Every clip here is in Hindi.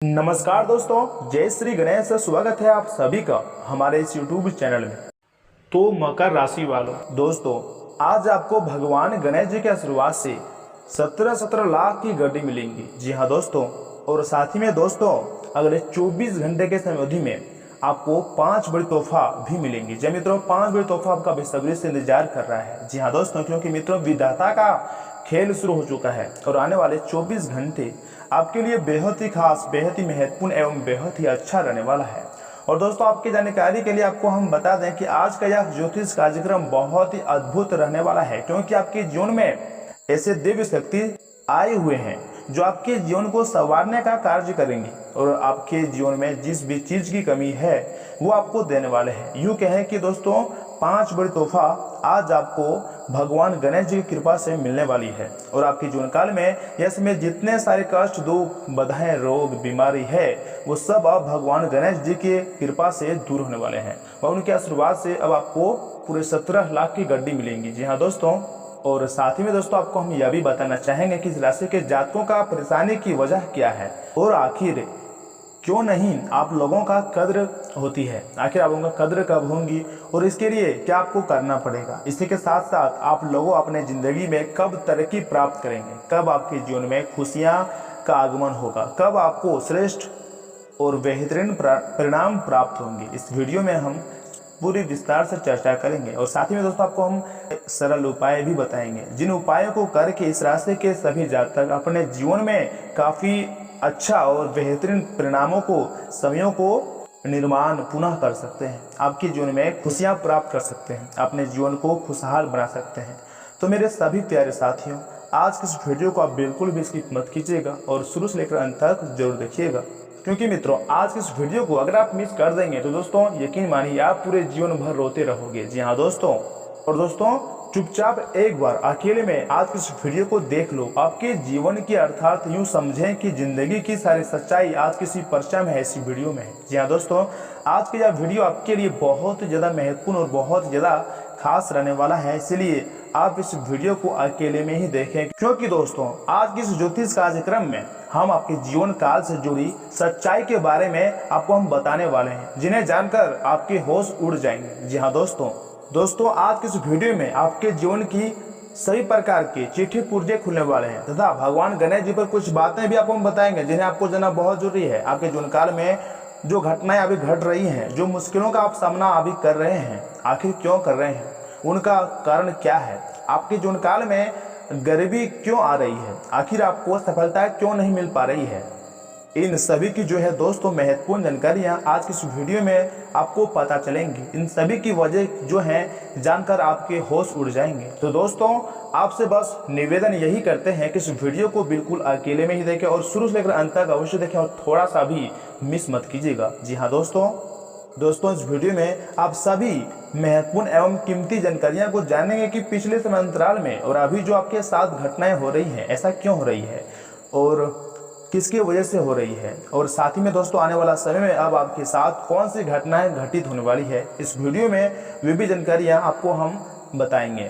नमस्कार दोस्तों, जय श्री गणेश। स्वागत है आप सभी का हमारे इस YouTube चैनल में। तो मकर राशि वालों, दोस्तों आज आपको भगवान गणेश जी के आशीर्वाद से 17 लाख की गड्डी मिलेंगी। जी हाँ दोस्तों, और साथ ही में दोस्तों अगले 24 घंटे के समय अवधि में आपको 5 बड़ी तोहफा भी मिलेंगी। जी मित्रों, 5 बड़ी तोहफा आपका बेसब्री से इंतजार कर रहा है। जी हाँ दोस्तों, क्योंकि मित्रों विधाता का खेल शुरू हो चुका है और आने वाले 24 घंटे आपके लिए बेहद ही खास, बेहद ही महत्वपूर्ण एवं बेहद ही अच्छा रहने वाला है। और दोस्तों आपकी जानकारी के लिए आपको हम बता दें कि आज का यह ज्योतिष कार्यक्रम बहुत ही अद्भुत रहने वाला है, क्योंकि आपके जीवन में ऐसे दिव्य शक्ति आए हुए हैं जो आपके जीवन को संवारने का कार्य करेंगे और आपके जीवन में जिस भी चीज की कमी है वो आपको देने वाले हैं। यूं कहें कि दोस्तों 5 बड़ी तोहफा आज आपको भगवान गणेश जी की कृपा से मिलने वाली है और आपके जीवन काल में इसमें जितने सारे कष्ट, दुख, बाधाएं, रोग, बीमारी है वो सब अब भगवान गणेश जी की कृपा से दूर होने वाले हैं और उनके आशीर्वाद से अब आपको पूरे 17 लाख की गड्डी मिलेंगी। जी हाँ दोस्तों, और साथ ही में दोस्तों आपको हम यह भी बताना चाहेंगे कि इस राशि के जातकों का परेशानी की वजह क्या है और आखिर क्यों नहीं आप लोगों का कद्र होती है, आखिर आप लोगों का कद्र कब होंगी और इसके लिए क्या आपको करना पड़ेगा। इसी के साथ साथ आप लोगों अपने जिंदगी में कब तरक्की प्राप्त करेंगे, कब आपके जीवन में खुशियां का आगमन होगा, कब आपको श्रेष्ठ और बेहतरीन परिणाम प्राप्त होंगे, इस वीडियो में हम पूरी विस्तार से चर्चा करेंगे। और साथ ही में दोस्तों आपको हम सरल उपाय भी बताएंगे जिन उपायों को करके इस राशि के सभी जातक अपने जीवन में काफी अच्छा और बेहतरीन परिणामों को, समयों को निर्माण पुनः कर सकते हैं, आपके जीवन में खुशियां प्राप्त कर सकते हैं, अपने जीवन को खुशहाल बना सकते हैं। तो मेरे सभी प्यारे साथियों, आज के इस वीडियो को आप बिल्कुल भी स्किप मत कीजिएगा और शुरू से लेकर अंत तक जरूर देखिएगा, क्योंकि मित्रों आज के इस वीडियो को अगर आप मिस कर देंगे तो दोस्तों यकीन मानिए आप पूरे जीवन भर रोते रहोगे। जी हाँ दोस्तों, और दोस्तों चुपचाप एक बार अकेले में आज की इस वीडियो को देख लो, आपके जीवन की अर्थात यूं समझें कि जिंदगी की सारी सच्चाई आज किसी पर्चा में है, इसी वीडियो में है। जी हाँ दोस्तों, आज की यह वीडियो आपके लिए बहुत ज़्यादा महत्वपूर्ण और बहुत ज़्यादा खास रहने वाला है, इसलिए आप इस वीडियो को अकेले में ही देखें, क्योंकि दोस्तों आज के इस ज्योतिष कार्यक्रम में हम आपके जीवन काल से जुड़ी सच्चाई के बारे में आपको हम बताने वाले हैं, जिन्हें जानकर आपके होश उड़ जाएंगे। जी हाँ दोस्तों आज के इस वीडियो में आपके जीवन की सभी प्रकार के चिट्ठी पुर्जे खुलने वाले हैं तथा भगवान गणेश जी पर कुछ बातें भी आपको हम बताएंगे जिन्हें आपको जानना बहुत जरूरी है। आपके जीवन काल में जो घटनाएं अभी घट रही हैं, जो मुश्किलों का आप सामना अभी कर रहे हैं, आखिर क्यों कर रहे हैं, उनका कारण क्या है, आपके जीवन काल में गरीबी क्यों आ रही है, आखिर आपको सफलता क्यों नहीं मिल पा रही है, इन सभी की जो है दोस्तों महत्वपूर्ण जानकारियां आज की इस वीडियो में आपको पता चलेंगी। इन सभी की वजह जो है जानकर आपके होश उड़ जाएंगे। तो दोस्तों आपसे बस निवेदन यही करते हैं कि इस वीडियो को बिल्कुल अकेले में ही देखें और शुरू से लेकर अंत तक अवश्य देखें और थोड़ा सा भी मिस मत कीजिएगा। जी हाँ दोस्तों इस वीडियो में आप सभी महत्वपूर्ण एवं कीमती जानकारियां को जानेंगे कि पिछले समय अंतराल में और अभी जो आपके साथ घटनाएं हो रही हैं ऐसा क्यों हो रही है और किसकी वजह से हो रही है, और साथ ही में दोस्तों आने वाला समय में अब आपके साथ कौन सी घटनाएं घटित होने वाली है, इस वीडियो में वे भी जानकारियां आपको हम बताएंगे।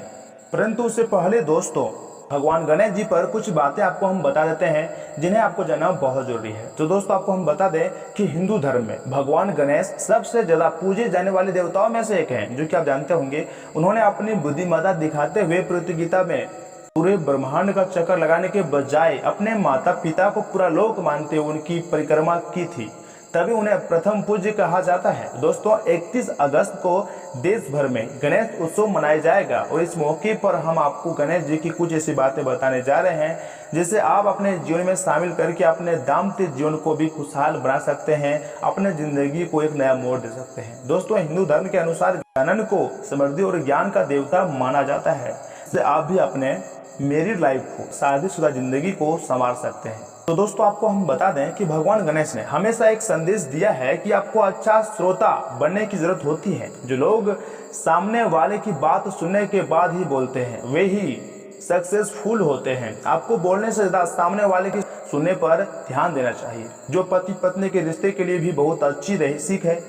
परंतु उससे पहले दोस्तों भगवान गणेश जी पर कुछ बातें आपको हम बता देते हैं जिन्हें आपको जानना बहुत जरूरी है। तो दोस्तों आपको हम बता दें कि हिंदू धर्म में भगवान गणेश सबसे ज्यादा पूजे जाने वाले देवताओं में से एक हैं, जो कि आप जानते होंगे। उन्होंने अपनी बुद्धिमत्ता दिखाते हुए प्रतियोगिता में पूरे ब्रह्मांड का चक्कर लगाने के बजाय अपने माता पिता को पूरा लोक मानते हुए उनकी परिक्रमा की थी, तभी उन्हें प्रथम पूज्य कहा जाता है। दोस्तों 31 अगस्त को देश भर में गणेश उत्सव मनाया जाएगा और इस मौके पर हम आपको गणेश जी की कुछ ऐसी बातें बताने जा रहे हैं जिसे आप अपने जीवन में शामिल करके अपने दाम्पत्य जीवन को भी खुशहाल बना सकते हैं, अपने जिंदगी को एक नया मोड़ दे सकते हैं। दोस्तों हिंदू धर्म के अनुसार गणन को समृद्धि और ज्ञान का देवता माना जाता है, जिससे आप भी अपने मैरिड लाइफ को, शादीशुदा जिंदगी को संवार सकते हैं। तो दोस्तों आपको हम बता दें कि भगवान गणेश ने हमेशा एक संदेश दिया है कि आपको अच्छा श्रोता बनने की जरूरत होती है। जो लोग सामने वाले की बात सुनने के बाद ही बोलते हैं वे ही सक्सेसफुल होते हैं। आपको बोलने से ज्यादा सामने वाले की सुनने पर ध्यान देना चाहिए, जो पति पत्नी के रिश्ते के लिए भी बहुत अच्छी रही सीख है।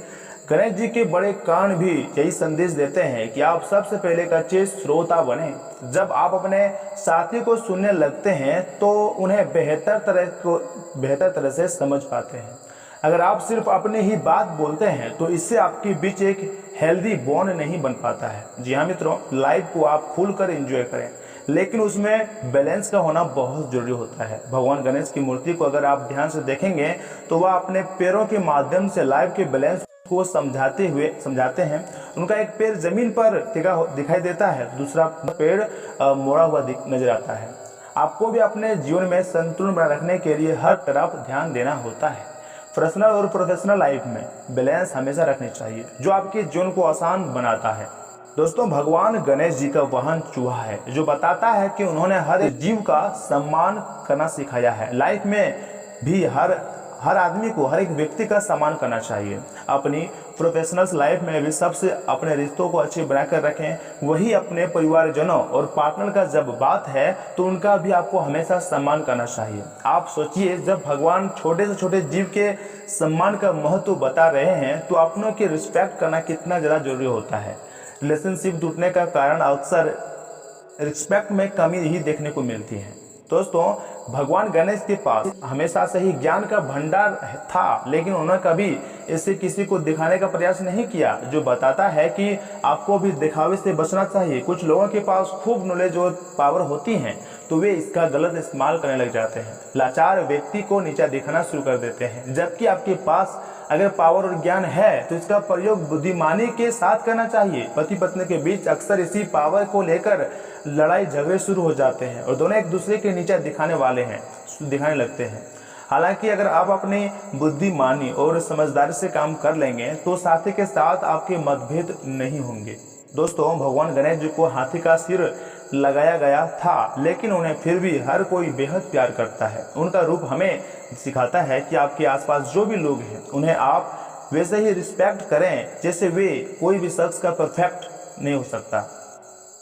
गणेश जी के बड़े कान भी यही संदेश देते हैं कि आप सबसे पहले एक अच्छे श्रोता बने। जब आप अपने साथी को सुनने लगते हैं तो उन्हें बेहतर तरह से समझ पाते हैं। अगर आप सिर्फ अपनी ही बात बोलते हैं तो इससे आपके बीच एक हेल्दी बॉन्ड नहीं बन पाता है। जी हाँ मित्रों, लाइफ को आप खुलकर एंजॉय करें, लेकिन उसमें बैलेंस का होना बहुत जरूरी होता है। भगवान गणेश की मूर्ति को अगर आप ध्यान से देखेंगे तो वह अपने पैरों के माध्यम से लाइफ के बैलेंस को समझाते हैं। उनका एक पैर जमीन पर टिका दिखाई देता है, दूसरा पैर मोड़ा हुआ नजर आता है। आपको भी अपने जीवन में संतुलन बनाए रखने के लिए हर तरफ ध्यान देना होता है। पर्सनल और प्रोफेशनल लाइफ में बैलेंस हमेशा रखनी चाहिए, जो आपके जीवन को आसान बनाता है। दोस्तों, भगवान गणेश जी का वाहन चूहा है, जो बताता है कि उन्होंने हर जीव का सम्मान करना सिखाया है। लाइफ में भी हर आदमी को, हर एक व्यक्ति का सम्मान करना चाहिए। अपनी प्रोफेशनल लाइफ में भी सबसे अपने रिश्तों को अच्छे बनाकर रखें। वही अपने परिवारजनों और पार्टनर का जब बात है तो उनका भी आपको हमेशा सम्मान करना चाहिए। आप सोचिए, जब भगवान छोटे से छोटे जीव के सम्मान का महत्व बता रहे हैं तो अपनों की रिस्पेक्ट करना कितना ज़्यादा जरूरी होता है। रिलेशनशिप टूटने का कारण अक्सर रिस्पेक्ट में कमी ही देखने को मिलती है। दोस्तों, भगवान गणेश के पास हमेशा से ही ज्ञान का भंडार था, लेकिन उन्होंने कभी इसे किसी को दिखाने का प्रयास नहीं किया, जो बताता है कि आपको भी दिखावे से बचना चाहिए। कुछ लोगों के पास खूब नॉलेज और पावर होती हैं तो वे इसका गलत इस्तेमाल करने लग जाते हैं, लाचार व्यक्ति को नीचा दिखाना शुरू कर देते हैं। जबकि आपके पास अगर पावर और ज्ञान है तो इसका प्रयोग बुद्धिमानी के साथ करना चाहिए। पति पत्नी के बीच अक्सर इसी पावर को लेकर लड़ाई झगड़े शुरू हो जाते हैं और दोनों एक दूसरे के नीचे दिखाने लगते हैं। हालांकि अगर आप अपनी बुद्धिमानी और समझदारी से काम कर लेंगे तो साथी के साथ आपके मतभेद नहीं होंगे। दोस्तों, भगवान गणेश जी को हाथी का सिर लगाया गया था, लेकिन उन्हें फिर भी हर कोई बेहद प्यार करता है। उनका रूप हमें सिखाता है कि आपके आसपास जो भी लोग हैं उन्हें आप वैसे ही रिस्पेक्ट करें जैसे वे कोई भी शख्स का परफेक्ट नहीं हो सकता।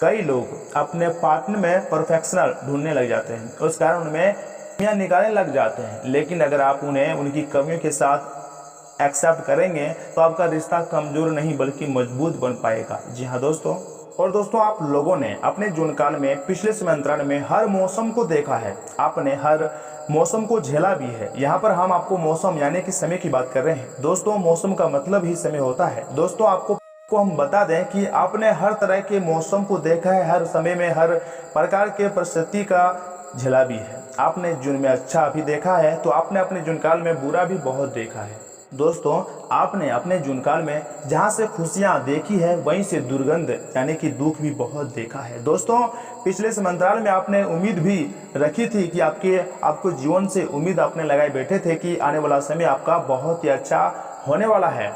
कई लोग अपने पार्टनर में परफेक्शनल ढूंढने लग जाते हैं, उस कारण उनमें कमियां निकालने लग जाते हैं। लेकिन अगर आप उन्हें उनकी कमियों के साथ एक्सेप्ट करेंगे तो आपका रिश्ता कमजोर नहीं बल्कि मजबूत बन पाएगा। जी हाँ दोस्तों, और दोस्तों, आप लोगों ने अपने जीवन काल में पिछले समय में हर मौसम को देखा है, आपने हर मौसम को झेला भी है। यहाँ पर हम आपको मौसम यानी कि समय की बात कर रहे हैं। दोस्तों, मौसम का मतलब ही समय होता है। दोस्तों, आपको हम बता दें कि आपने हर तरह के मौसम को देखा है, हर समय में हर प्रकार के परिस्थिति का झेला भी है। आपने जीवन में अच्छा भी देखा है तो आपने अपने जीवन काल में बुरा भी बहुत देखा है। दोस्तों, आपने अपने जीवन काल में जहाँ से खुशियाँ देखी है वहीं से दुर्गंध यानी कि दुख भी बहुत देखा है। दोस्तों, पिछले समंतराल में आपने उम्मीद भी रखी थी कि आपको जीवन से उम्मीद आपने लगाए बैठे थे कि आने वाला समय आपका बहुत ही अच्छा होने वाला है।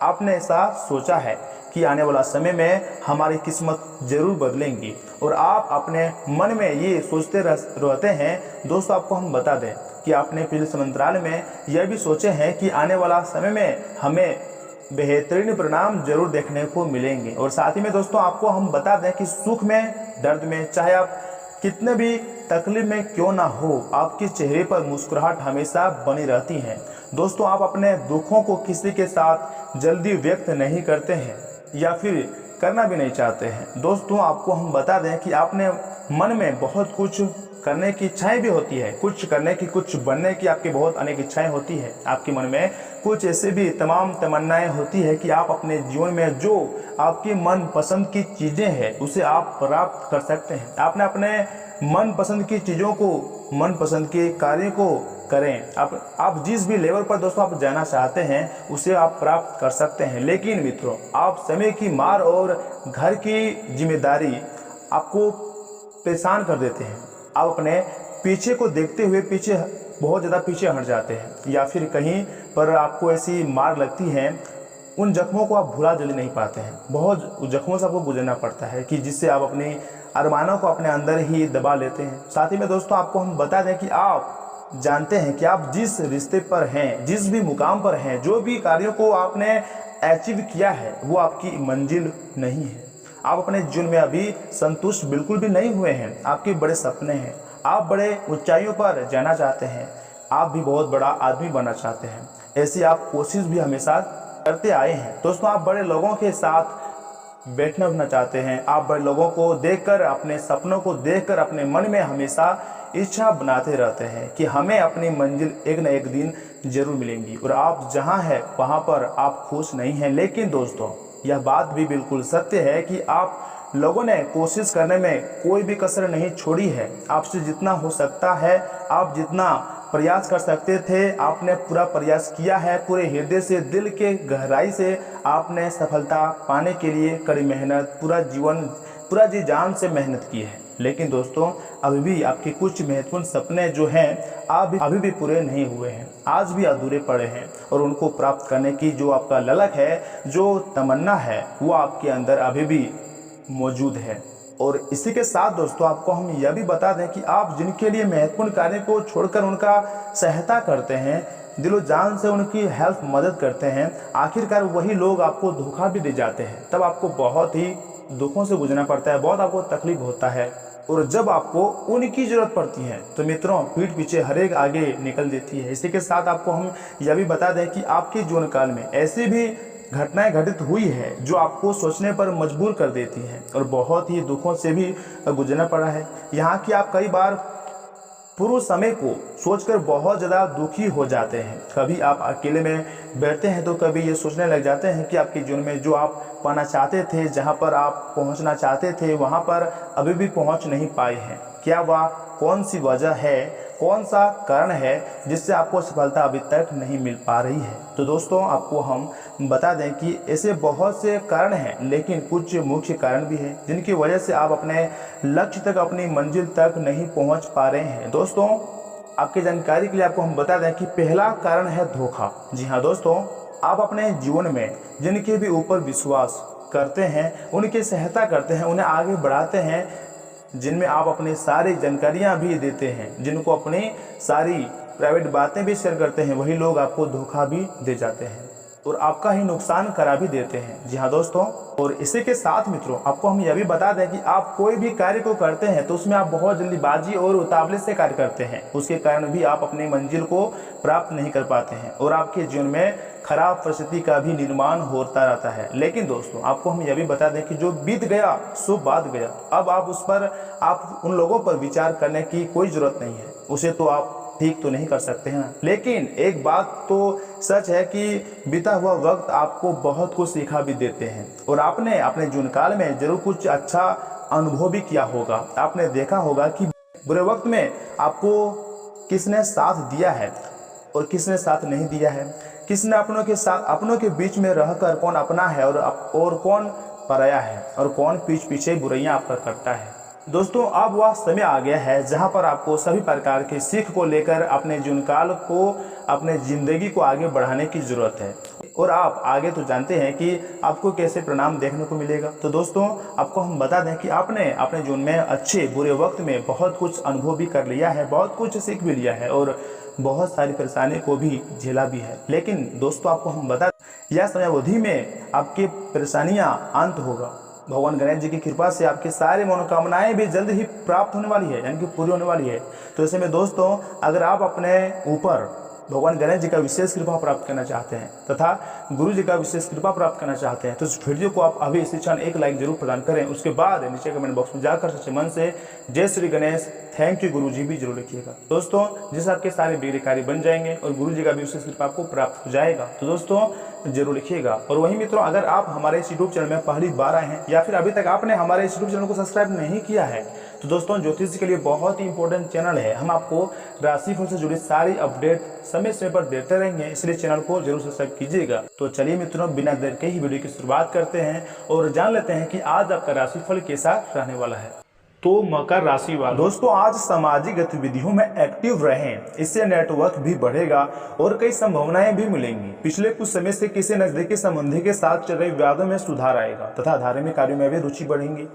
आपने ऐसा सोचा है कि आने वाला समय में हमारी किस्मत जरूर बदलेंगी और आप अपने मन में ये सोचते रहते हैं। दोस्तों, आपको हम बता दें कि आपने पिछले समंतराल में यह भी सोचे हैं कि आने वाला समय में हमें बेहतरीन परिणाम जरूर देखने को मिलेंगे। और साथ ही में दोस्तों, आपको हम बता दें कि सुख में, दर्द में, चाहे आप कितने भी तकलीफ में क्यों ना हो, आपके चेहरे पर मुस्कुराहट हमेशा बनी रहती है। दोस्तों, आप अपने दुखों को किसी के साथ जल्दी व्यक्त नहीं करते हैं या फिर करना भी नहीं चाहते हैं। दोस्तों, आपको हम बता दें कि आपने मन में बहुत कुछ करने की इच्छाएं भी होती है, कुछ करने की, कुछ बनने की आपकी बहुत अनेक इच्छाएं होती है। आपके मन में कुछ ऐसे भी तमाम तमन्नाएं होती है कि आप अपने जीवन में जो आपकी मन पसंद की चीज़ें हैं उसे आप प्राप्त कर सकते हैं। आपने अपने मन पसंद की चीज़ों को, मन पसंद के कार्य को करें। आप जिस भी लेवल पर दोस्तों आप जाना चाहते हैं उसे आप प्राप्त कर सकते हैं। लेकिन मित्रों, आप समय की मार और घर की जिम्मेदारी आपको परेशान कर देते हैं। आप अपने पीछे को देखते हुए बहुत ज़्यादा पीछे हट जाते हैं, या फिर कहीं पर आपको ऐसी मार लगती है, उन जख्मों को आप भुला जल्दी नहीं पाते हैं। बहुत जख्मों से आपको गुजरना पड़ता है कि जिससे आप अपने अरमानों को अपने अंदर ही दबा लेते हैं। साथ ही में दोस्तों, आपको हम बता दें कि आप जानते हैं कि आप जिस रिश्ते पर हैं, जिस भी मुकाम पर हैं, जो भी कार्यों को आपने अचीव किया है वो आपकी मंजिल नहीं है। आप अपने जीवन में अभी संतुष्ट बिल्कुल भी नहीं हुए हैं। आपके बड़े सपने हैं, आप बड़े ऊंचाइयों पर जाना चाहते हैं, आप भी बहुत बड़ा आदमी बनना चाहते हैं। ऐसी आप कोशिश भी हमेशा करते आए हैं। दोस्तों आप बड़े लोगों के साथ बैठना उठना चाहते हैं, आप बड़े लोगों को देखकर, अपने सपनों को देखकर अपने मन में हमेशा इच्छा बनाते रहते हैं कि हमें अपनी मंजिल एक न एक दिन जरूर मिलेंगी, और आप जहां हैं वहां पर आप खुश नहीं हैं। लेकिन दोस्तों यह बात भी बिल्कुल सत्य है कि आप लोगों ने कोशिश करने में कोई भी कसर नहीं छोड़ी है। आपसे जितना हो सकता है, आप जितना प्रयास कर सकते थे, आपने पूरा प्रयास किया है। पूरे हृदय से, दिल के गहराई से आपने सफलता पाने के लिए कड़ी मेहनत, पूरा जी जान से मेहनत की है। लेकिन दोस्तों अभी भी आपके कुछ महत्वपूर्ण सपने जो हैं अभी भी पूरे नहीं हुए हैं, आज भी अधूरे पड़े हैं, और उनको प्राप्त करने की जो आपका ललक है, जो तमन्ना है, वो आपके अंदर अभी भी मौजूद है। और इसी के साथ दोस्तों आपको हम यह भी बता दें कि आप जिनके लिए महत्वपूर्ण कार्य को छोड़कर उनका सहायता करते हैं, दिलो जान से उनकी हेल्प मदद करते हैं, आखिरकार वही लोग आपको धोखा भी दे जाते हैं। तब आपको बहुत ही दुखों से गुजरना पड़ता है, बहुत आपको तकलीफ होता है। और जब आपको उनकी जरूरत पड़ती है तो मित्रों पीठ पीछे हर एक आगे निकल देती है। इसी के साथ आपको हम यह भी बता दें कि आपके जीवन काल में ऐसी भी घटनाएं घटित हुई है जो आपको सोचने पर मजबूर कर देती हैं, और बहुत ही दुखों से भी गुजरना पड़ा है। यहाँ की आप कई बार पूर्व समय को सोचकर बहुत ज़्यादा दुखी हो जाते हैं। कभी आप अकेले में बैठते हैं तो कभी ये सोचने लग जाते हैं कि आपके जीवन में जो आप पाना चाहते थे, जहाँ पर आप पहुँचना चाहते थे, वहाँ पर अभी भी पहुँच नहीं पाए हैं। क्या वह कौन सी वजह है, कौन सा कारण है जिससे आपको सफलता अभी तक नहीं मिल पा रही है? तो दोस्तों आपको हम बता दें कि ऐसे बहुत से कारण हैं, लेकिन कुछ मुख्य कारण भी हैं जिनकी वजह से आप अपने लक्ष्य तक, अपनी मंजिल तक नहीं पहुंच पा रहे हैं। दोस्तों आपकी जानकारी के लिए आपको हम बता दें कि पहला कारण है धोखा। जी हाँ दोस्तों, आप अपने जीवन में जिनके भी ऊपर विश्वास करते हैं, उनकी सहायता करते हैं, उन्हें आगे बढ़ाते हैं, जिनमें आप अपनी सारी जानकारियां भी देते हैं, जिनको अपनी सारी प्राइवेट बातें भी शेयर करते हैं, वही लोग आपको धोखा भी दे जाते हैं और आपका ही नुकसान करा भी देते हैं। जी हाँ दोस्तों, और इसी के साथ मित्रों आपको हम यह भी बता दें कि आप कोई भी कार्य को करते हैं तो उसमें आप बहुत जल्दीबाजी और उतावले से कार्य करते हैं, उसके कारण भी आप अपनी मंजिल को प्राप्त नहीं कर पाते हैं और आपके जीवन में खराब परिस्थिति का भी निर्माण होता रहता है। लेकिन दोस्तों आपको हम यह भी बता दें कि जो बीत गया सो बात गया। अब आप उन लोगों पर विचार करने की कोई जरूरत नहीं है, उसे तो आप ठीक तो नहीं कर सकते हैं ना। लेकिन एक बात तो सच है कि बीता हुआ वक्त आपको बहुत कुछ सिखा भी देते हैं, और आपने अपने जीवन काल में जरूर कुछ अच्छा अनुभव भी किया होगा। आपने देखा होगा कि बुरे वक्त में आपको किसने साथ दिया है और किसने साथ नहीं दिया है, किसने अपनों के बीच में रहकर कौन अपना है और कौन पराया है, और कौन पीछे बुराइयां आपका करता है। दोस्तों अब वह समय आ गया है जहां पर आपको सभी प्रकार के सीख को लेकर अपने जीवन काल को, अपने जिंदगी को आगे बढ़ाने की जरूरत है। और आप आगे तो जानते हैं कि आपको कैसे परिणाम देखने को मिलेगा। तो दोस्तों आपको हम बता दें कि आपने अपने जीवन में अच्छे बुरे वक्त में बहुत कुछ अनुभव भी कर लिया है, बहुत कुछ सीख भी लिया है और बहुत सारी परेशानी को भी झेला भी है। लेकिन दोस्तों आपको हम बता दें यह समय अवधि में आपकी परेशानियां अंत होगा। भगवान गणेश जी की कृपा से आपकी सारी मनोकामनाएं भी जल्द ही प्राप्त होने वाली है, यानी कि पूरी होने वाली है। तो ऐसे में दोस्तों अगर आप अपने ऊपर भगवान गणेश जी का विशेष कृपा प्राप्त करना चाहते हैं तथा गुरु जी का विशेष कृपा प्राप्त करना चाहते हैं तो इस वीडियो को आप अभी इसी क्षण एक लाइक जरूर प्रदान करें। उसके बाद नीचे कमेंट बॉक्स में जाकर सच्चे मन से जय श्री गणेश, थैंक यू गुरु जी भी जरूर लिखिएगा। दोस्तों जिससे आपके सारे बिगड़े कार्य बन जाएंगे और गुरु जी का भी विशेष कृपा आपको प्राप्त हो जाएगा। तो दोस्तों जरूर लिखिएगा। और वही मित्रों अगर आप हमारे इस यूट्यूब चैनल में पहली बार आए हैं या फिर अभी तक आपने हमारे इस यूट्यूब चैनल को सब्सक्राइब नहीं किया है तो दोस्तों ज्योतिष के लिए बहुत ही इंपॉर्टेंट चैनल है। हम आपको राशिफल से जुड़ी सारी अपडेट समय समय पर देते रहेंगे, इसलिए चैनल को जरूर सब्सक्राइब कीजिएगा। तो चलिए मित्रों बिना देर के ही वीडियो की शुरुआत करते हैं और जान लेते हैं कि आज आपका राशिफल कैसा रहने वाला है। तो मकर राशि वाले दोस्तों आज सामाजिक गतिविधियों में एक्टिव रहें, इससे नेटवर्क भी बढ़ेगा और कई संभावनाएं भी मिलेंगी। पिछले कुछ समय से किसी नजदीकी संबंधी के साथ चल रहे विवादों में सुधार आएगा तथा धार्मिक कार्यों में भी रुचि बढ़ेगी।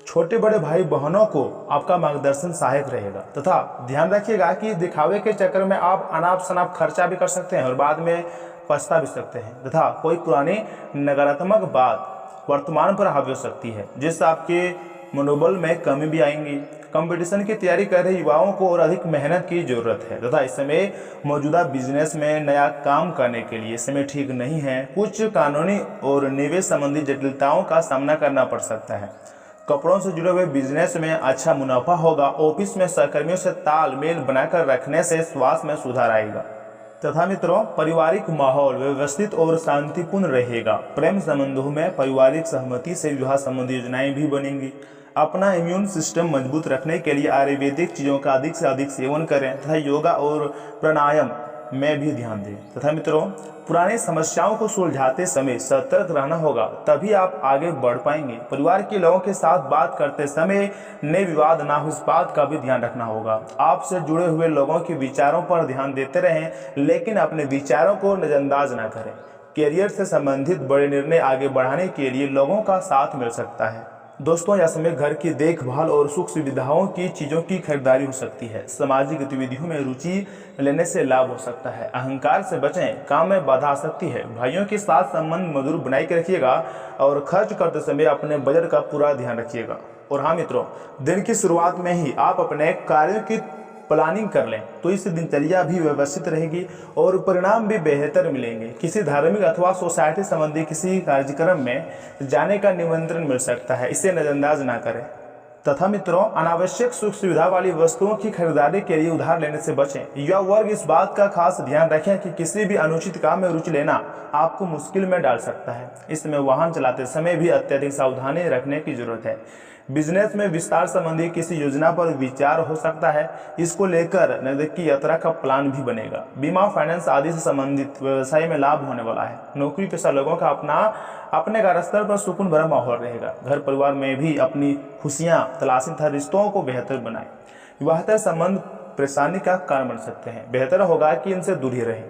छोटे बड़े भाई बहनों को आपका मार्गदर्शन सहायक रहेगा तथा ध्यान रखिएगा कि दिखावे के चक्कर में आप अनाप शनाप खर्चा भी कर सकते हैं और बाद में पछता भी सकते हैं तथा कोई पुरानी नकारात्मक बात वर्तमान पर हावी हो सकती है जिससे आपके मनोबल में कमी भी आएंगी। कंपटीशन की तैयारी कर रहे युवाओं को और अधिक मेहनत की जरूरत है तथा इस समय मौजूदा बिजनेस में नया काम करने के लिए समय ठीक नहीं है। कुछ कानूनी और निवेश संबंधी जटिलताओं का सामना करना पड़ सकता है। कपड़ों से जुड़े हुए बिजनेस में अच्छा मुनाफा होगा। ऑफिस में सहकर्मियों से तालमेल बनाकर रखने से स्वास्थ्य में सुधार आएगा तथा मित्रों पारिवारिक माहौल व्यवस्थित और शांतिपूर्ण रहेगा। प्रेम संबंधों में पारिवारिक सहमति से विवाह संबंधी योजनाएं भी बनेंगी। अपना इम्यून सिस्टम मजबूत रखने के लिए आयुर्वेदिक चीज़ों का अधिक से अधिक सेवन करें तथा योगा और प्राणायाम में भी ध्यान दें तथा मित्रों पुरानी समस्याओं को सुलझाते समय सतर्क रहना होगा, तभी आप आगे बढ़ पाएंगे। परिवार के लोगों के साथ बात करते समय नए विवाद ना हो, इस बात का भी ध्यान रखना होगा। आपसे जुड़े हुए लोगों के विचारों पर ध्यान देते रहें, लेकिन अपने विचारों को नजरअंदाज ना करें। कैरियर से संबंधित बड़े निर्णय आगे बढ़ाने के लिए लोगों का साथ मिल सकता है। दोस्तों यह समय घर की देखभाल और सुख सुविधाओं की चीज़ों की खरीदारी हो सकती है। सामाजिक गतिविधियों में रुचि लेने से लाभ हो सकता है। अहंकार से बचें, काम में बाधा आ सकती है। भाइयों के साथ संबंध मधुर बनाए के रखिएगा और खर्च करते समय अपने बजट का पूरा ध्यान रखिएगा। और हाँ मित्रों, दिन की शुरुआत में ही आप अपने कार्यों की प्लानिंग कर लें तो इस दिनचर्या भी व्यवस्थित रहेगी और परिणाम भी बेहतर मिलेंगे। किसी धार्मिक अथवा सोसाइटी संबंधी किसी कार्यक्रम में जाने का निमंत्रण मिल सकता है, इसे नजरअंदाज ना करें। तथा मित्रों अनावश्यक सुख सुविधा वाली वस्तुओं की खरीदारी के लिए उधार लेने से बचें। युवा वर्ग इस बात का खास ध्यान रखें कि किसी भी अनुचित काम में रुचि लेना आपको मुश्किल में डाल सकता है। इसमें वाहन चलाते समय भी अत्यधिक सावधानी रखने की जरूरत है। बिजनेस में विस्तार संबंधी किसी योजना पर विचार हो सकता है, इसको लेकर नजदीक की यात्रा का प्लान भी बनेगा। बीमा, फाइनेंस आदि से संबंधित व्यवसाय में लाभ होने वाला है। नौकरी पेशा लोगों का अपने कार्यस्थल पर सुकून भरा माहौल रहेगा। घर परिवार में भी अपनी खुशियां तलाशें तथा रिश्तों को बेहतर बनाएं। विवाहेतर संबंध परेशानी का कारण बन सकते हैं, बेहतर होगा कि इनसे दूर ही रहें।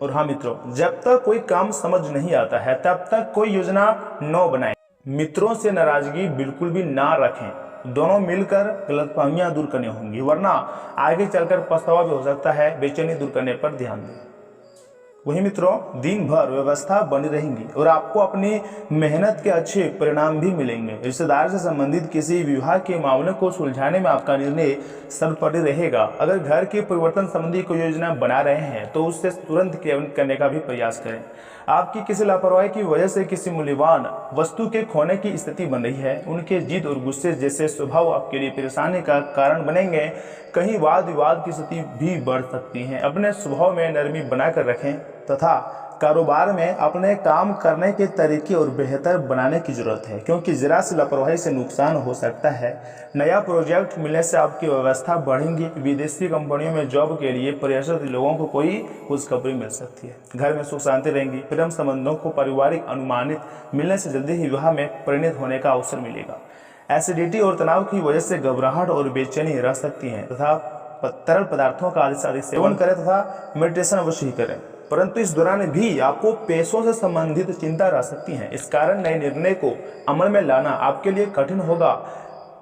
और हाँ मित्रों, जब तक कोई काम समझ नहीं आता है तब तक कोई योजना न बनाएं। मित्रों से नाराजगी बिल्कुल भी ना रखें, दोनों मिलकर गलतफहमियां दूर करनी होंगी, वरना आगे चलकर पछतावा भी हो सकता है। बेचैनी दूर करने पर ध्यान दें। वही मित्रों, दिन भर व्यवस्था बनी रहेंगी और आपको अपनी मेहनत के अच्छे परिणाम भी मिलेंगे। रिश्तेदार से संबंधित किसी विवाह के मामले को सुलझाने में आपका निर्णय सर्वोपरि रहेगा। अगर घर के परिवर्तन संबंधी कोई योजना बना रहे हैं तो उससे तुरंत क्रियान्वित करने का भी प्रयास करें। आपकी किसी लापरवाही की वजह से किसी मूल्यवान वस्तु के खोने की स्थिति बन रही है। उनके जिद और गुस्से जैसे स्वभाव आपके लिए परेशानी का कारण बनेंगे। कहीं वाद विवाद की स्थिति भी बढ़ सकती है। अपने स्वभाव में नरमी बनाकर रखें तथा कारोबार में अपने काम करने के तरीके और बेहतर बनाने की जरूरत है, क्योंकि जरा सी लापरवाही से नुकसान हो सकता है। नया प्रोजेक्ट मिलने से आपकी व्यवस्था बढ़ेंगी। विदेशी कंपनियों में जॉब के लिए प्रयासरत लोगों को कोई खुशखबरी मिल सकती है। घर में सुख शांति रहेंगी। प्रेम संबंधों को पारिवारिक अनुमानित मिलने से जल्दी ही विवाह में परिणत होने का अवसर मिलेगा। एसिडिटी और तनाव की वजह से घबराहट और बेचैनी रह सकती है तथा तरल पदार्थों का अधिक से अधिक सेवन करें तथा मेडिटेशन अवश्य ही करें। परंतु इस दौरान भी आपको पैसों से संबंधित चिंता रह सकती है। इस कारण नए निर्णय को अमल में लाना आपके लिए कठिन होगा।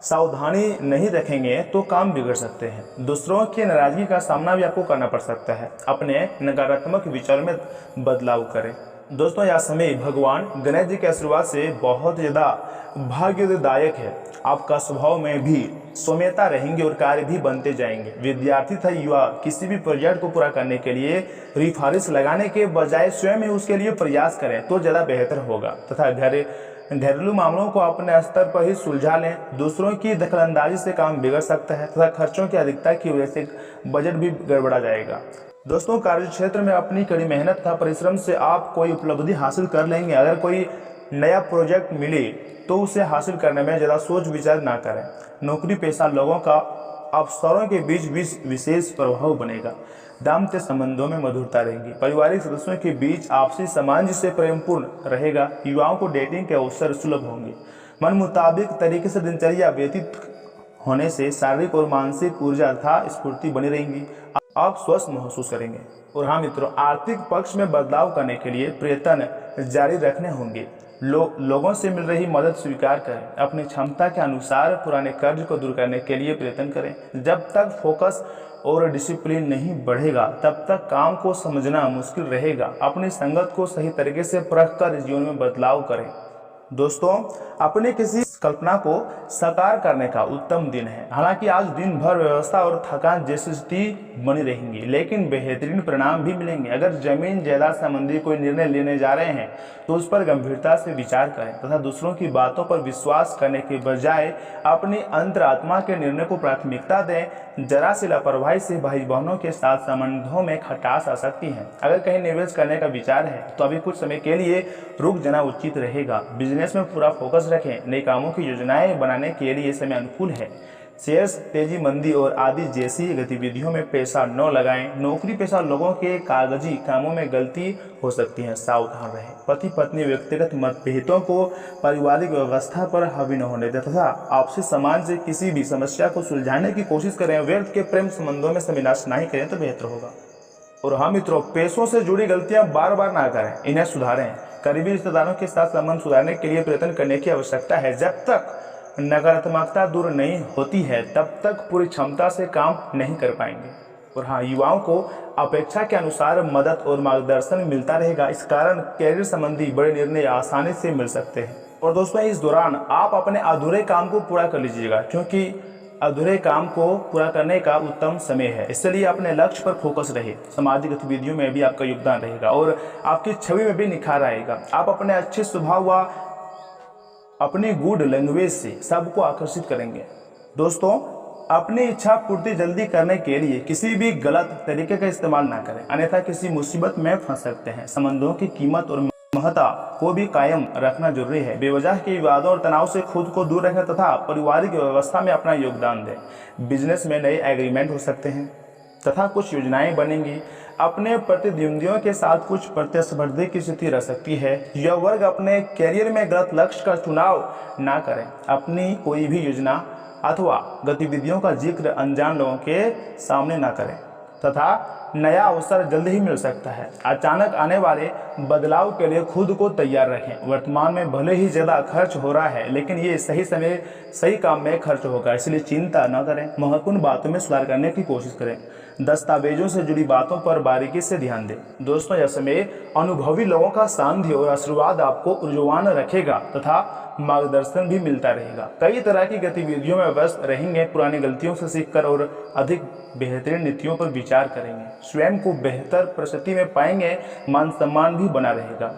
सावधानी नहीं रखेंगे तो काम बिगड़ सकते हैं। दूसरों की नाराजगी का सामना भी आपको करना पड़ सकता है। अपने नकारात्मक विचार में बदलाव करें। दोस्तों यह समय भगवान गणेश जी के आशीर्वाद से बहुत ज़्यादा भाग्यदायक है। आपका स्वभाव में भी सौम्यता रहेंगे और कार्य भी बनते जाएंगे। विद्यार्थी तथा युवा किसी भी प्रोजेक्ट को पूरा करने के लिए रिफारिश लगाने के बजाय स्वयं ही उसके लिए प्रयास करें तो ज़्यादा बेहतर होगा तथा घरेलू मामलों को अपने स्तर पर ही सुलझा लें। दूसरों की दखलंदाजी से काम बिगड़ सकता है तथा खर्चों की अधिकता की वजह से बजट भी गड़बड़ा जाएगा। दोस्तों कार्य क्षेत्र में अपनी कड़ी मेहनत तथा परिश्रम से आप कोई उपलब्धि हासिल कर लेंगे। अगर कोई नया प्रोजेक्ट मिले तो उसे हासिल करने में ज़्यादा सोच विचार ना करें। नौकरी पेशा लोगों का अवसरों के बीच विशेष प्रभाव बनेगा। दाम्पत्य संबंधों में मधुरता रहेगी। पारिवारिक सदस्यों के बीच आपसी सामंजस्य प्रेमपूर्ण रहेगा। युवाओं को डेटिंग के अवसर सुलभ होंगे। मन मुताबिक तरीके से दिनचर्या व्यतीत होने से शारीरिक और मानसिक ऊर्जा तथा स्फूर्ति बनी रहेंगी। आप स्वस्थ महसूस करेंगे। और हाँ मित्रों, आर्थिक पक्ष में बदलाव करने के लिए प्रयत्न जारी रखने होंगे। लोगों से मिल रही मदद स्वीकार करें। अपनी क्षमता के अनुसार पुराने कर्ज को दूर करने के लिए प्रयत्न करें। जब तक फोकस और डिसिप्लिन नहीं बढ़ेगा तब तक काम को समझना मुश्किल रहेगा। अपनी संगत को सही तरीके से परख कर जीवन में बदलाव करें। दोस्तों अपने किसी कल्पना को साकार करने का उत्तम दिन है। हालांकि आज दिन भर व्यवस्था और थकान जैसी स्थिति बनी रहेंगी, लेकिन बेहतरीन परिणाम भी मिलेंगे। अगर जमीन जायदाद संबंधी कोई निर्णय लेने जा रहे हैं तो उस पर गंभीरता से विचार करें तथा दूसरों की बातों पर विश्वास करने के बजाय अपनी अंतरात्मा के निर्णय को प्राथमिकता दें। जरा सी लापरवाही से भाई बहनों के साथ संबंधों में खटास आ सकती है। अगर कहीं निवेश करने का विचार है तो अभी कुछ समय के लिए रुक जाना उचित रहेगा। बिजनेस में पूरा फोकस रखें। नई कामों की योजनाएं बनाने के लिए समय अनुकूल है। शेयर्स, तेजी मंदी और आदि जैसी गतिविधियों में पैसा न लगाएं। नौकरी पेशा लोगों के कागजी कामों में गलती हो सकती है, सावधान रहें। पति पत्नी व्यक्तिगत मतभेदों को पारिवारिक व्यवस्था पर हावी न होने दें तथा आपसी समाज से किसी भी समस्या को सुलझाने की कोशिश करें। व्यर्थ के प्रेम संबंधों में समय नष्ट नहीं करें तो बेहतर होगा। और हाँ मित्रों, पैसों से जुड़ी गलतियां बार बार ना करें, इन्हें सुधारें। करीबी रिश्तेदारों के साथ संबंध सुधारने के लिए प्रयत्न करने की आवश्यकता है। जब तक नकारात्मकता दूर नहीं होती है तब तक पूरी क्षमता से काम नहीं कर पाएंगे। और हाँ, युवाओं को अपेक्षा के अनुसार मदद और मार्गदर्शन मिलता रहेगा। इस कारण कैरियर संबंधी बड़े निर्णय आसानी से मिल सकते हैं। और दोस्तों, इस दौरान आप अपने अधूरे काम को पूरा कर लीजिएगा, क्योंकि अधूरे काम को पूरा करने का उत्तम समय है। इसलिए अपने लक्ष्य पर फोकस रहे। सामाजिक गतिविधियों में भी आपका योगदान रहेगा और आपकी छवि में भी निखार आएगा। आप अपने अच्छे स्वभाव व अपनी गुड लैंग्वेज से सबको आकर्षित करेंगे। दोस्तों, अपनी इच्छा पूर्ति जल्दी करने के लिए किसी भी गलत तरीके का इस्तेमाल ना करें, अन्यथा किसी मुसीबत में फंस सकते हैं। संबंधों की कीमत और महत्ता को भी कायम रखना जरूरी है। बेवजह के विवादों और तनाव से खुद को दूर रखें तथा पारिवारिक व्यवस्था में अपना योगदान दें। बिजनेस में नए एग्रीमेंट हो सकते हैं तथा कुछ योजनाएं बनेंगी। अपने प्रतिद्वंदियों के साथ कुछ प्रतिस्पर्धी की स्थिति रह सकती है। यह वर्ग अपने कैरियर में गलत लक्ष्य का चुनाव ना करें। अपनी कोई भी योजना अथवा गतिविधियों का जिक्र अनजान लोगों के सामने ना करें तथा नया अवसर जल्द ही मिल सकता है। अचानक आने वाले बदलाव के लिए खुद को तैयार रखें। वर्तमान में भले ही ज़्यादा खर्च हो रहा है, लेकिन ये सही समय सही काम में खर्च होगा, इसलिए चिंता न करें। महत्वपूर्ण बातों में सुधार करने की कोशिश करें। दस्तावेजों से जुड़ी बातों पर बारीकी से ध्यान दें। दोस्तों, यह समय अनुभवी लोगों का सानिध्य और आशीर्वाद आपको ऊर्जावान रखेगा तथा मार्गदर्शन भी मिलता रहेगा। कई तरह की गतिविधियों में व्यस्त रहेंगे। पुरानी गलतियों से सीखकर और अधिक बेहतरीन नीतियों पर विचार करेंगे। स्वयं को बेहतर परिस्थिति में पाएंगे। मान सम्मान भी बना रहेगा।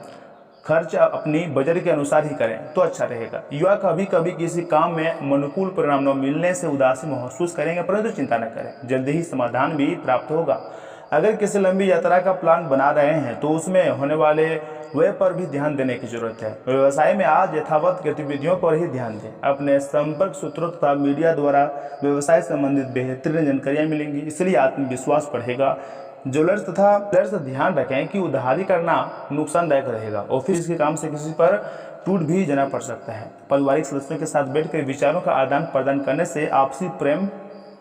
खर्च अपनी बजट के अनुसार ही करें तो अच्छा रहेगा। युवा कभी कभी किसी काम में अनुकूल परिणाम न मिलने से उदासी महसूस करेंगे, परंतु चिंता न करें, जल्दी ही समाधान भी प्राप्त होगा। अगर किसी लंबी यात्रा का प्लान बना रहे हैं तो उसमें होने वाले व्यय पर भी ध्यान देने की जरूरत है। व्यवसाय में आज यथावत गतिविधियों पर ही ध्यान दें। अपने संपर्क सूत्रों तथा मीडिया द्वारा व्यवसाय संबंधित बेहतरीन जानकारियां मिलेंगी, इसलिए आत्मविश्वास बढ़ेगा। ज्वेलर्स तथा प्लेयर्स ध्यान रखें कि उधारी करना नुकसानदायक रहेगा। ऑफिस के काम से किसी पर टूट भी जाना पड़ सकता है। पारिवारिक सदस्यों के साथ बैठकर विचारों का आदान प्रदान करने से आपसी प्रेम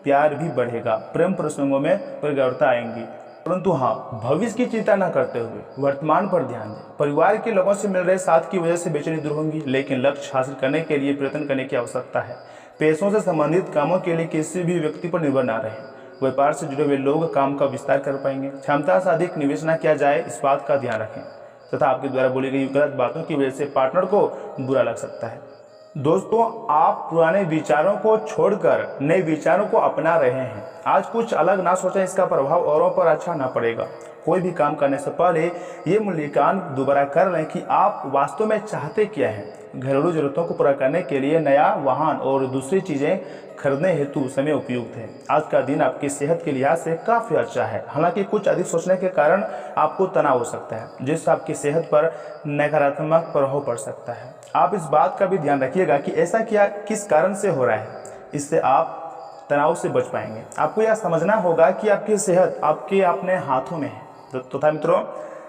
प्यार भी बढ़ेगा। प्रेम प्रसंगों में परिवर्तन आएंगी, परंतु हाँ, भविष्य की चिंता न करते हुए वर्तमान पर ध्यान दें। परिवार के लोगों से मिल रहे साथ की वजह से बेचैनी दूर होंगी, लेकिन लक्ष्य हासिल करने के लिए प्रयत्न करने की आवश्यकता है। पैसों से संबंधित कामों के लिए किसी भी व्यक्ति पर निर्भर न रहें। व्यापार से जुड़े हुए लोग काम का विस्तार कर पाएंगे। क्षमता से अधिक निवेश न किया जाए, इस बात का ध्यान रखें तथा आपके द्वारा बोली गई गलत बातों की वजह से पार्टनर को बुरा लग सकता है। दोस्तों, आप पुराने विचारों को छोड़कर नए विचारों को अपना रहे हैं। आज कुछ अलग ना सोचें, इसका प्रभाव औरों पर अच्छा ना पड़ेगा। कोई भी काम करने से पहले ये मूल्यांकन दोबारा कर लें कि आप वास्तव में चाहते क्या हैं। घरेलू जरूरतों को पूरा करने के लिए नया वाहन और दूसरी चीज़ें खरीदने हेतु समय उपयुक्त है। आज का दिन आपकी सेहत के लिहाज से काफ़ी अच्छा है। हालांकि कुछ अधिक सोचने के कारण आपको तनाव हो सकता है, जिससे आपकी सेहत पर नकारात्मक प्रभाव पड़ सकता है। आप इस बात का भी ध्यान रखिएगा कि ऐसा क्या किस कारण से हो रहा है, इससे आप तनाव से बच पाएंगे। आपको यह समझना होगा कि आपकी सेहत आपके अपने हाथों में है। तो मित्रों,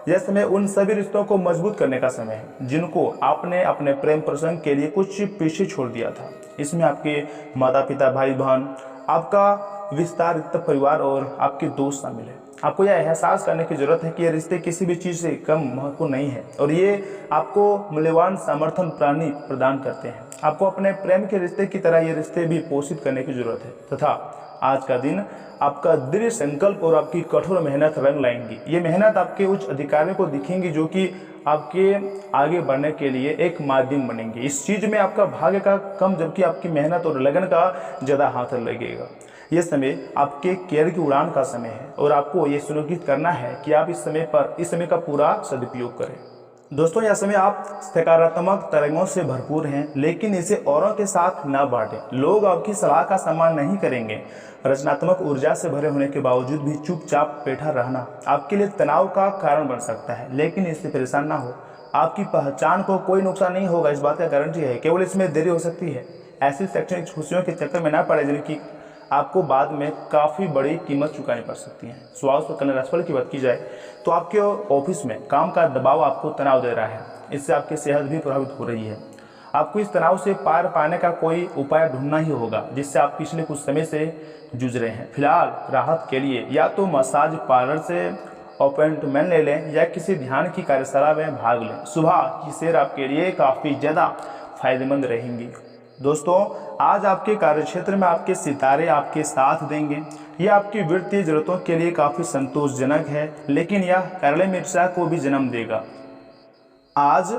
यह समय उन सभी रिश्तों को मजबूत करने का समय है जिनको आपने अपने प्रेम प्रसंग के लिए कुछ पीछे छोड़ दिया था। इसमें आपके माता पिता, भाई बहन, आपका विस्तारित परिवार और आपके दोस्त शामिल है। आपको यह एहसास करने की जरूरत है कि ये रिश्ते किसी भी चीज़ से कम महत्वपूर्ण नहीं है और ये आपको मूल्यवान समर्थन प्रदान करते हैं। आपको अपने प्रेम के रिश्ते की तरह ये रिश्ते भी पोषित करने की जरूरत है तथा आज का दिन आपका दृढ़ संकल्प और आपकी कठोर मेहनत रंग लाएंगी। ये मेहनत आपके उच्च अधिकारियों को दिखेंगी, जो कि आपके आगे बढ़ने के लिए एक माध्यम बनेंगे। इस चीज़ में आपका भाग्य का कम, जबकि आपकी मेहनत और लगन का ज़्यादा हाथ लगेगा। ये समय आपके कैरियर की उड़ान का समय है और आपको ये सुनिश्चित करना है कि आप इस समय का पूरा सदुपयोग करें। दोस्तों, यह समय आप सकारात्मक तरंगों से भरपूर हैं, लेकिन इसे औरों के साथ ना बांटें। लोग आपकी सलाह का सम्मान नहीं करेंगे। रचनात्मक ऊर्जा से भरे होने के बावजूद भी चुपचाप बैठा रहना आपके लिए तनाव का कारण बन सकता है, लेकिन इससे परेशान ना हो। आपकी पहचान को कोई नुकसान नहीं होगा, इस बात का गारंटी है। केवल इसमें देरी हो सकती है। ऐसी शैक्षणिक खुशियों के चक्कर में ना पड़े जिनकी आपको बाद में काफ़ी बड़ी कीमत चुकानी पड़ सकती है। स्वास्थ्य और कन्या राशिफल की बात की जाए तो आपके ऑफिस में काम का दबाव आपको तनाव दे रहा है। इससे आपकी सेहत भी प्रभावित हो रही है। आपको इस तनाव से पार पाने का कोई उपाय ढूंढना ही होगा, जिससे आप पिछले कुछ समय से जूझ रहे हैं। फिलहाल राहत के लिए या तो मसाज पार्लर से अपॉइंटमेंट ले लें या किसी ध्यान की कार्यशाला में भाग लें। सुबह की सैर आपके लिए काफ़ी ज़्यादा फायदेमंद रहेंगी। दोस्तों, आज आपके कार्यक्षेत्र में आपके सितारे आपके साथ देंगे। यह आपकी वित्तीय जरूरतों के लिए काफ़ी संतोषजनक है, लेकिन यह कार्यालय में ईर्ष्या को भी जन्म देगा। आज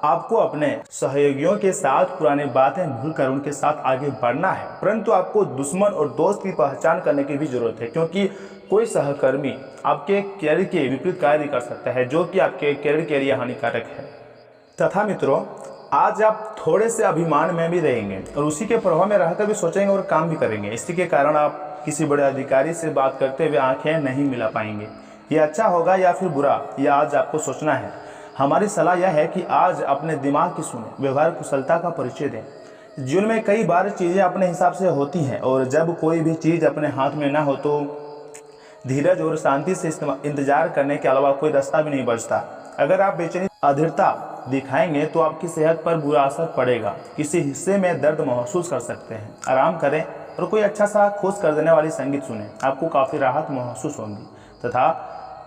आपको अपने सहयोगियों के साथ पुरानी बातें भूलकर उनके साथ आगे बढ़ना है, परंतु आपको दुश्मन और दोस्त की पहचान करने की भी जरूरत है, क्योंकि कोई सहकर्मी आपके कैरियर के विपरीत कार्य कर सकता है, जो कि आपके कैरियर के लिए हानिकारक है। तथा मित्रों, आज आप थोड़े से अभिमान में भी रहेंगे और उसी के प्रभाव में रहकर भी सोचेंगे और काम भी करेंगे। इसी के कारण आप किसी बड़े अधिकारी से बात करते हुए आंखें नहीं मिला पाएंगे। ये अच्छा होगा या फिर बुरा, यह आज आपको सोचना है। हमारी सलाह यह है कि आज अपने दिमाग की सुने, व्यवहार कुशलता का परिचय दें। जीवन में कई बार चीज़ें अपने हिसाब से होती हैं और जब कोई भी चीज़ अपने हाथ में ना हो तो धीरज और शांति से इंतजार करने के अलावा कोई रास्ता भी नहीं बचता। अगर आप बेचैनी अधीरता दिखाएंगे तो आपकी सेहत पर बुरा असर पड़ेगा। किसी हिस्से में दर्द महसूस कर सकते हैं। आराम करें और कोई अच्छा सा खुश कर देने वाली संगीत सुनें, आपको काफ़ी राहत महसूस होगी। तथा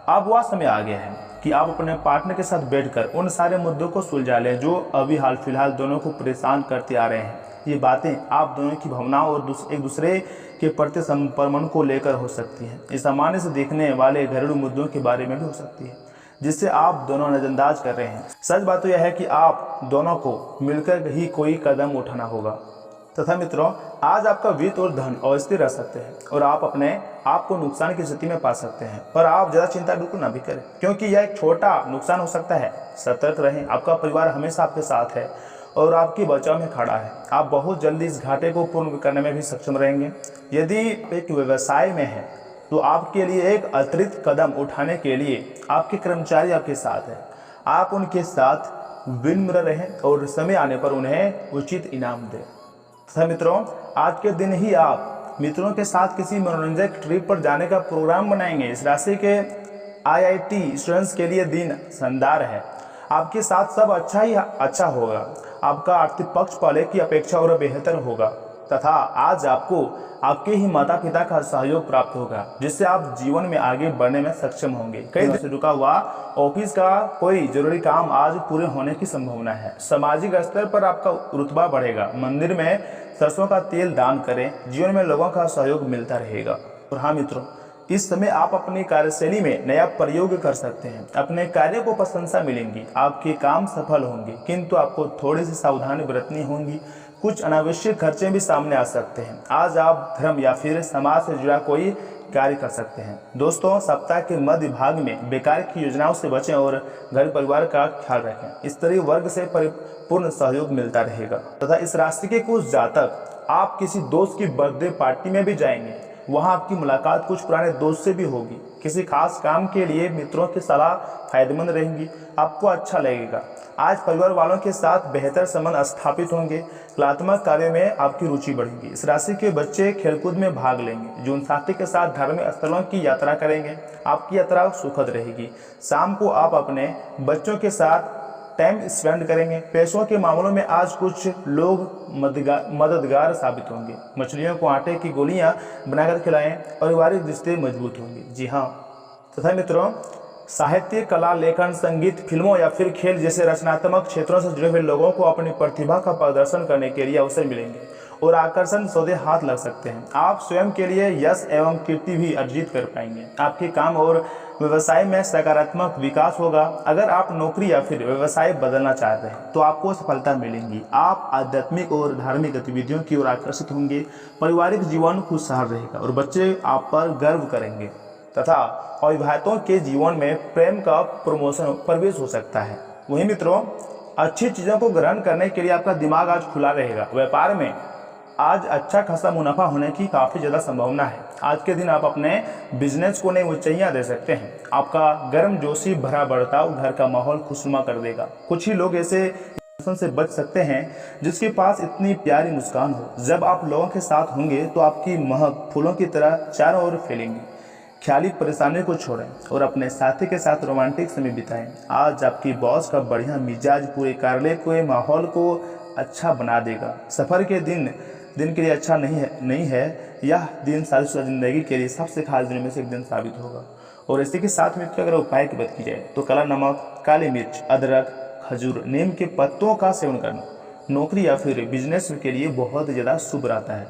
अब वह समय आ गया है कि आप अपने पार्टनर के साथ बैठकर उन सारे मुद्दों को सुलझा लें जो अभी हाल फिलहाल दोनों को परेशान करते आ रहे हैं। ये बातें आप दोनों की भावनाओं और एक दूसरे के प्रति संपर्मन को लेकर हो सकती हैं। ये सामान्य से देखने वाले घरेलू मुद्दों के बारे में भी हो सकती है, जिससे आप दोनों नजरअंदाज कर रहे हैं। सच बात तो यह है कि आप दोनों को मिलकर ही कोई कदम उठाना होगा। तथा मित्रों, आज आपका वित्त और धन अस्थिर रह सकते हैं और आप अपने आप को नुकसान की स्थिति में पा सकते हैं, पर आप ज़्यादा चिंता बिल्कुल ना भी करें, क्योंकि यह एक छोटा नुकसान हो सकता है। सतर्क रहें, आपका परिवार हमेशा आपके साथ है और आपकी बचाव में खड़ा है। आप बहुत जल्दी इस घाटे को पूर्ण करने में भी सक्षम रहेंगे। यदि एक व्यवसाय में है तो आपके लिए एक अतिरिक्त कदम उठाने के लिए आपके कर्मचारी आपके साथ हैं। आप उनके साथ विनम्र रहें और समय आने पर उन्हें उचित इनाम दें। तथा मित्रों, आज के दिन ही आप मित्रों के साथ किसी मनोरंजक ट्रिप पर जाने का प्रोग्राम बनाएंगे। इस राशि के IIT स्टूडेंट्स के लिए दिन शानदार है। आपके साथ सब अच्छा होगा। आपका आर्थिक पक्ष पहले की अपेक्षा और बेहतर होगा तथा आज आपको आपके ही माता पिता का सहयोग प्राप्त होगा, जिससे आप जीवन में आगे बढ़ने में सक्षम होंगे। कई दिनों से रुका हुआ ऑफिस का कोई जरूरी काम आज पूरे होने की संभावना है। सामाजिक स्तर पर आपका रुतबा बढ़ेगा। मंदिर में सरसों का तेल दान करें। जीवन में लोगों का सहयोग मिलता रहेगा। और हाँ मित्रों, इस समय आप अपनी कार्यशैली में नया प्रयोग कर सकते हैं। अपने कार्य को प्रशंसा मिलेंगी, आपके काम सफल होंगे, किंतु आपको थोड़ी सी सावधानी बरतनी होगी। कुछ अनावश्यक खर्चे भी सामने आ सकते हैं। आज आप धर्म या फिर समाज से जुड़ा कोई कार्य कर सकते हैं। दोस्तों, सप्ताह के मध्य भाग में बेकार की योजनाओं से बचें और घर परिवार का ख्याल रखें। स्त्री वर्ग से परिपूर्ण सहयोग मिलता रहेगा। तथा इस राशि के कुछ जातक आप किसी दोस्त की बर्थडे पार्टी में भी जाएंगे। वहां आपकी मुलाकात कुछ पुराने दोस्त से भी होगी। किसी खास काम के लिए मित्रों की सलाह फायदेमंद रहेंगी। आपको अच्छा लगेगा। आज परिवार वालों के साथ बेहतर संबंध स्थापित होंगे। कलात्मक कार्यों में आपकी रुचि बढ़ेगी। इस राशि के बच्चे खेलकूद में भाग लेंगे। जीवन साथी के साथ धार्मिक स्थलों की यात्रा करेंगे। आपकी यात्रा सुखद रहेगी। शाम को आप अपने बच्चों के साथ टाइम स्पेंड करेंगे। पैसों के मामलों में आज कुछ लोग मददगार साबित होंगे। मछलियों को आटे की गोलियां बनाकर खिलाएं। पारिवारिक रिश्ते मजबूत होंगे। जी हाँ। तथा मित्रों, साहित्य, कला, लेखन, संगीत, फिल्मों या फिर खेल जैसे रचनात्मक क्षेत्रों से जुड़े हुए लोगों को अपनी प्रतिभा का प्रदर्शन करने के लिए अवसर मिलेंगे और आकर्षण सौदे हाथ लग सकते हैं। आप स्वयं के लिए यश एवं कीर्ति भी अर्जित कर पाएंगे। आपके काम और व्यवसाय में सकारात्मक विकास होगा। अगर आप नौकरी या फिर व्यवसाय बदलना चाहते हैं तो आपको सफलता मिलेंगी। आप आध्यात्मिक और धार्मिक गतिविधियों की ओर आकर्षित होंगे। पारिवारिक जीवन खुशहाल रहेगा और बच्चे आप पर गर्व करेंगे तथा अविवाहितों के जीवन में प्रेम का प्रवेश हो सकता है। वहीं मित्रों, अच्छी चीज़ों को ग्रहण करने के लिए आपका दिमाग आज खुला रहेगा। व्यापार में आज अच्छा खासा मुनाफा होने की काफ़ी ज़्यादा संभावना है। आज के दिन आप अपने बिजनेस को नई ऊंचाइयां दे सकते हैं। आपका गर्मजोशी भरा बर्ताव घर का माहौल खुशनुमा कर देगा। कुछ ही लोग ऐसे से बच सकते हैं जिसके पास इतनी प्यारी मुस्कान हो। जब आप लोगों के साथ होंगे तो आपकी महक फूलों की तरह चारों ओर फैलेंगी। ख्याली परेशानी को छोड़ें और अपने साथी के साथ रोमांटिक समय बिताएं। आज आपकी बॉस का बढ़िया मिजाज पूरे कार्यालय के माहौल को अच्छा बना देगा। सफ़र के दिन के लिए अच्छा नहीं है। यह दिन शादीशुदा जिंदगी के लिए सबसे खास दिनों में से एक दिन साबित होगा। और इसी के साथ में अगर उपाय की बात की जाए तो काला नमक, काली मिर्च, अदरक, खजूर, नीम के पत्तों का सेवन करना नौकरी या फिर बिजनेस के लिए बहुत ज़्यादा शुभ रहता है।